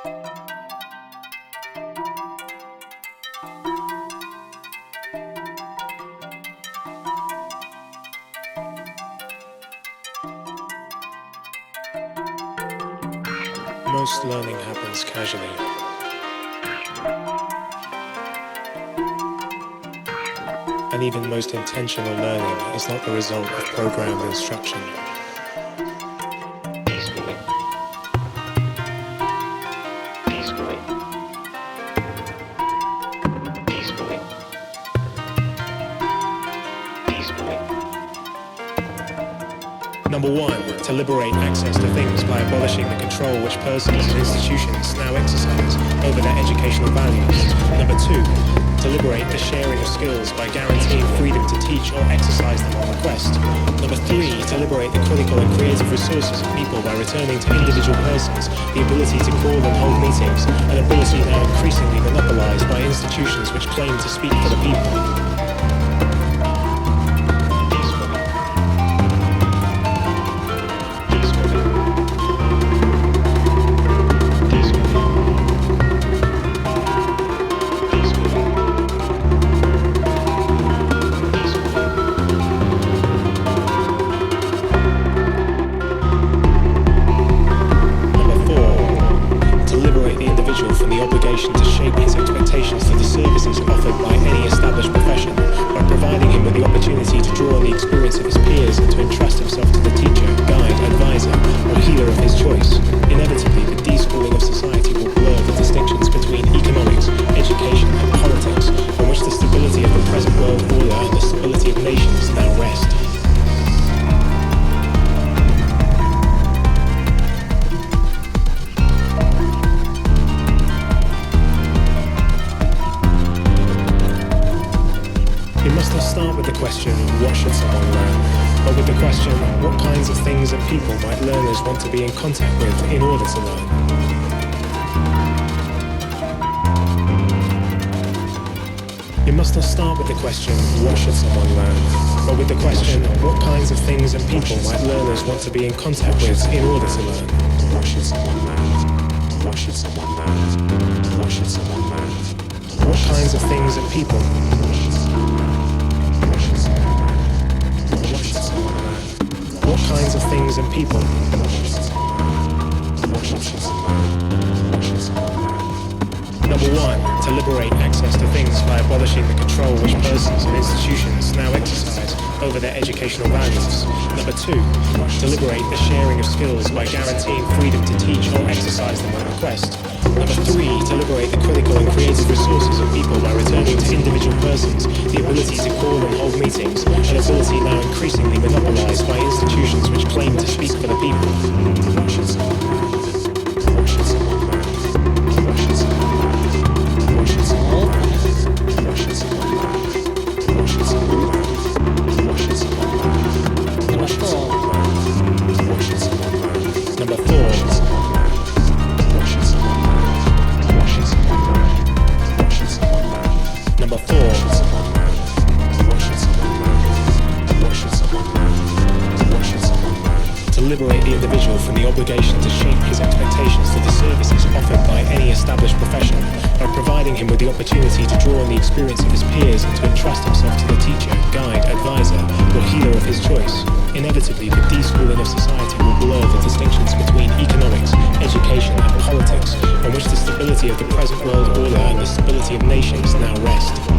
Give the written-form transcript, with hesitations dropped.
Most learning happens casually. And even most intentional learning is not the result of programmed instruction. Number one, to liberate access to things by abolishing the control which persons and institutions now exercise over their educational values. Number two, to liberate the sharing of skills by guaranteeing freedom to teach or exercise them on request. Number three, to liberate the critical and creative resources of people by returning to individual persons the ability to call and hold meetings, an ability now increasingly monopolized by institutions which claim to speak for the people. From the obligation to shape his expectations for the services offered by any established profession by providing him with the opportunity to draw on the experience of his peers and to entrust himself to the teacher, guide, advisor, or healer of his choice. Inevitably, the deschooling of society will blur the distinctions between economics, education, and politics, on which the stability of the present world order and the stability of nations now rest. Start with the question, what should someone learn? But with the question, what kinds of things and people might learners want to be in contact with in order to learn? You must not start with the question, what should someone learn? But with the question, what kinds of things and people might learners want to be in contact with in order to learn? What should someone learn? What should someone learn? What should someone learn? What kinds of things and people? What kinds of things and people? Number one, to liberate access to things by abolishing the control which persons and institutions now exercise over their educational values. Number two, to liberate the sharing of skills by guaranteeing freedom to teach or exercise them on request. Number three, to liberate the critical and creative resources of people by returning to individual persons the ability to call and hold meetings, an ability now increasingly monopolized by institutions which claim to speak for the people. What should someone learn? What should someone learn? What should someone learn? What should someone learn? What should someone learn? What should someone learn? What should someone learn? What should someone learn? What should someone learn? Number four. Number four. To liberate the individual from the obligation to shape his expectations for the services offered by any established profession by providing him with the opportunity to draw on the experience of his peers and to entrust himself to the teacher, guide, advisor, or healer of his choice. Inevitably, the deschooling of society will blur the distinctions between economics, education, and politics, on which the stability of the present world order and the stability of nations now rest.